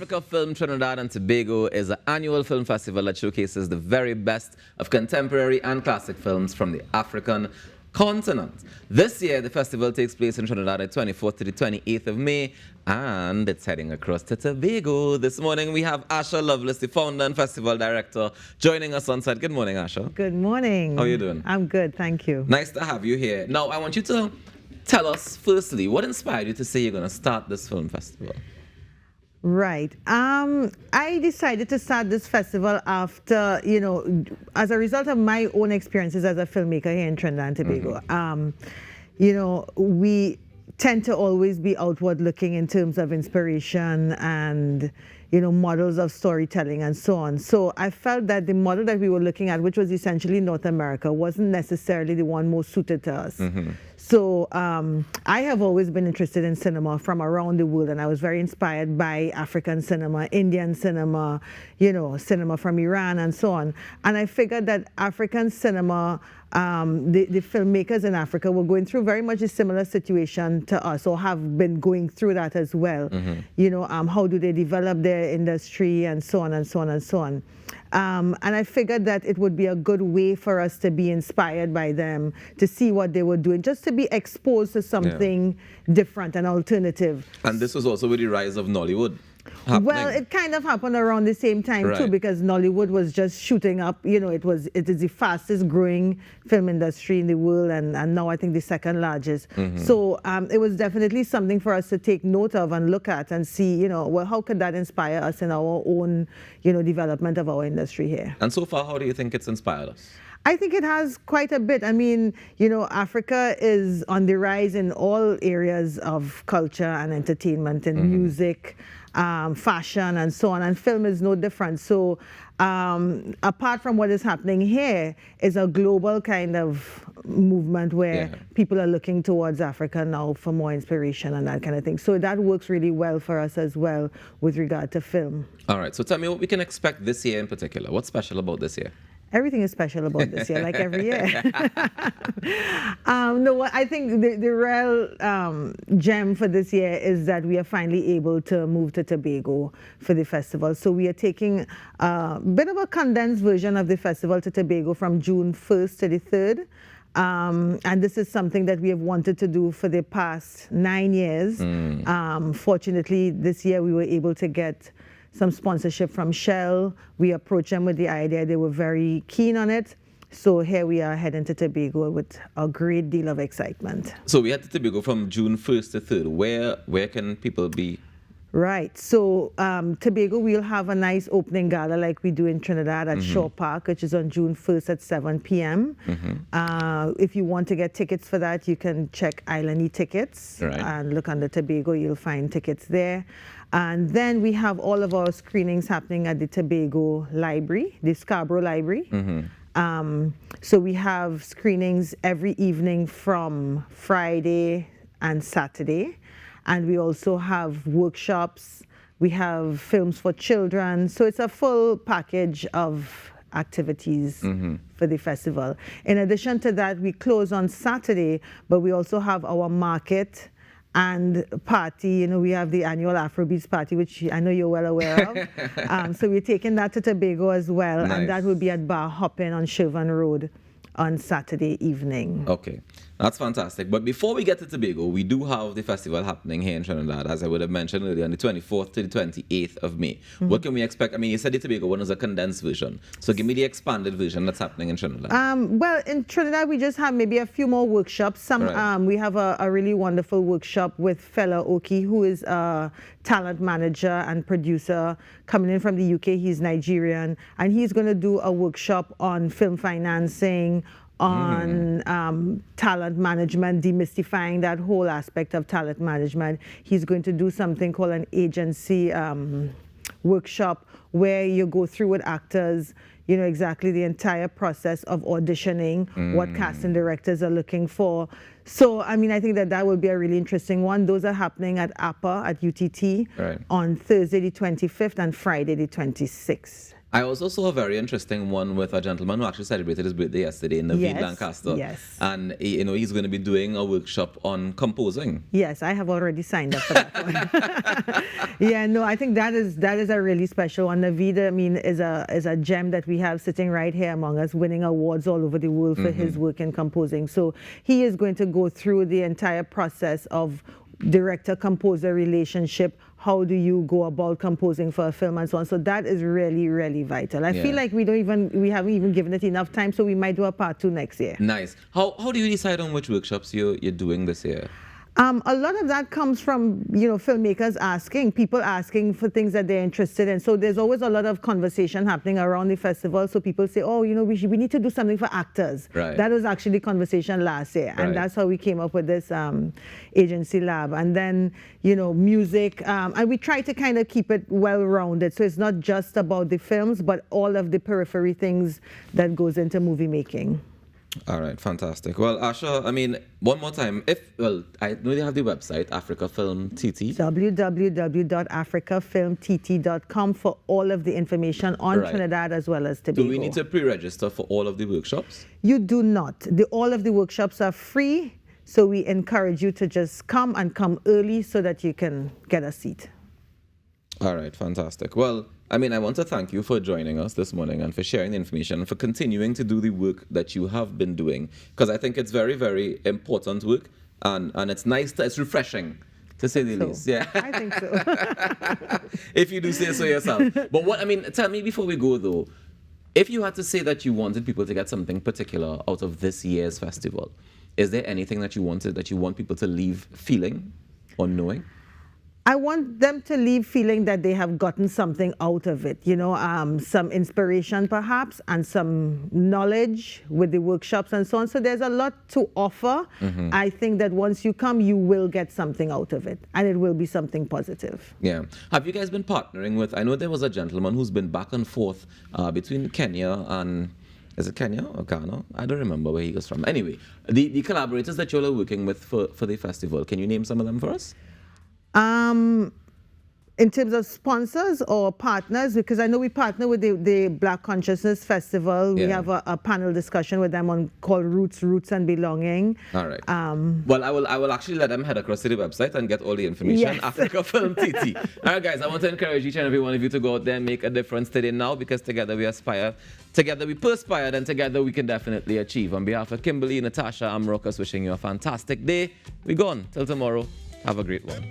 Africa Film Trinidad and Tobago is an annual film festival that showcases the very best of contemporary and classic films from the African continent. This year, the festival takes place in Trinidad the 24th to the 28th of May, and it's heading across to Tobago. This morning, we have Asha Lovelace, the founder and festival director, joining us on site. Good morning, Asha. Good morning. How are you doing? I'm good, thank you. Nice to have you here. Now, I want you to tell us, firstly, what inspired you to say you're going to start this film festival? Right. I decided to start this festival after, as a result of my own experiences as a filmmaker here in Trinidad and Tobago. We tend to always be outward looking in terms of inspiration and, models of storytelling and so on. So I felt that the model that we were looking at, which was essentially North America, wasn't necessarily the one most suited to us. So I have always been interested in cinema from around the world, and I was very inspired by African cinema, Indian cinema, cinema from Iran and so on. And I figured that African cinema, the filmmakers in Africa were going through very much a similar situation to us, or have been going through that as well. How do they develop their industry and so on and so on and so on. And I figured that it would be a good way for us to be inspired by them, to see what they were doing, just to be exposed to something different and alternative. And this was also with the rise of Nollywood happening. Well, it kind of happened around the same time too, because Nollywood was just shooting up. It is the fastest growing film industry in the world, and now I think the second largest. So it was definitely something for us to take note of and look at and see, well, how could that inspire us in our own, development of our industry here. And so far, how do you think it's inspired us? I think it has quite a bit. I mean, Africa is on the rise in all areas of culture and entertainment, and music, fashion, and so on. And film is no different. So apart from what is happening here, is a global kind of movement where people are looking towards Africa now for more inspiration and that kind of thing. So that works really well for us as well with regard to film. All right. So tell me what we can expect this year in particular. What's special about this year? Everything is special about this year, like every year. No, I think the real gem for this year is that we are finally able to move to Tobago for the festival. So we are taking a bit of a condensed version of the festival to Tobago from June 1st to the 3rd. And this is something that we have wanted to do for the past 9 years. Fortunately, this year we were able to get some sponsorship from Shell. We approached them with the idea. They were very keen on it. So here we are heading to Tobago with a great deal of excitement. So we head to Tobago from June 1st to 3rd. Where can people be? Right. So Tobago, we'll have a nice opening gala like we do in Trinidad at Shaw Park, which is on June 1st at 7 p.m. If you want to get tickets for that, you can check Island E-Tickets and look under Tobago. You'll find tickets there. And then we have all of our screenings happening at the Tobago Library, the Scarborough Library. So we have screenings every evening from Friday and Saturday. And we also have workshops. We have films for children. So it's a full package of activities for the festival. In addition to that, we close on Saturday, but we also have our market and party. We have the annual Afrobeats party, which I know you're well aware of. So we're taking that to Tobago as well. And that will be at Bar Hopping on Shervan Road on Saturday evening. Okay, that's fantastic. But before we get to Tobago, we do have the festival happening here in Trinidad, as I would have mentioned earlier, on the 24th to the 28th of May. What can we expect? I mean, you said the Tobago one is a condensed version. So give me the expanded version that's happening in Trinidad. Well, in Trinidad, we just have maybe a few more workshops. We have a really wonderful workshop with Fela Oki, who is a talent manager and producer coming in from the UK. He's Nigerian, and he's going to do a workshop on film financing, on talent management, demystifying that whole aspect of talent management. He's going to do something called an agency workshop where you go through with actors, exactly the entire process of auditioning, what casting directors are looking for. So, I mean, I think that would be a really interesting one. Those are happening at APA, at UTT, on Thursday the 25th and Friday the 26th. I also saw a very interesting one with a gentleman who actually celebrated his birthday yesterday in Naveed Lancaster. Yes. And he's going to be doing a workshop on composing. Yes, I have already signed up for that one. Yeah, no, I think that is a really special one. Naveed, I mean, is a gem that we have sitting right here among us, winning awards all over the world for his work in composing. So he is going to go through the entire process of director-composer relationship. How do you go about composing for a film and so on? So that is really, really vital. I feel like we haven't even given it enough time, so we might do a part 2 next year. Nice. How do you decide on which workshops you're doing this year? A lot of that comes from, filmmakers people asking for things that they're interested in. So there's always a lot of conversation happening around the festival. So people say, oh, we need to do something for actors. Right. That was actually conversation last year. And that's how we came up with this agency lab. And then, music. And we try to kind of keep it well-rounded. So it's not just about the films, but all of the periphery things that goes into movie making. All right, fantastic. Well, Asha, I mean, one more time, I know you have the website, Africa Film TT. www.africafilmtt.com for all of the information on Trinidad as well as Tobago. Do we need to pre-register for all of the workshops? You do not. All of the workshops are free, so we encourage you to just come early so that you can get a seat. All right, fantastic. Well, I mean, I want to thank you for joining us this morning and for sharing the information and for continuing to do the work that you have been doing, because I think it's very, very important work, and it's nice, it's refreshing, to say the least. Yeah, I think so. If you do say so yourself. But tell me before we go though, if you had to say that you wanted people to get something particular out of this year's festival, is there anything that you want people to leave feeling or knowing? I want them to leave feeling that they have gotten something out of it, some inspiration perhaps, and some knowledge with the workshops and so on. So there's a lot to offer. I think that once you come, you will get something out of it, and it will be something positive. Yeah. Have you guys been partnering with, I know there was a gentleman who's been back and forth between Kenya and, is it Kenya or Ghana? I don't remember where he was from. Anyway, the collaborators that you all are working with for the festival, can you name some of them for us? In terms of sponsors or partners, because I know we partner with the Black Consciousness Festival. We have a panel discussion with them called Roots and Belonging. All right. Well, I will actually let them head across to the website and get all the information. Yes. Africa Film TT. All right, guys, I want to encourage each and every one of you to go out there and make a difference today now, because together we aspire, together we perspire, and together we can definitely achieve. On behalf of Kimberly, Natasha, I'm Rawkus, wishing you a fantastic day. We're gone. Till tomorrow. Have a great one.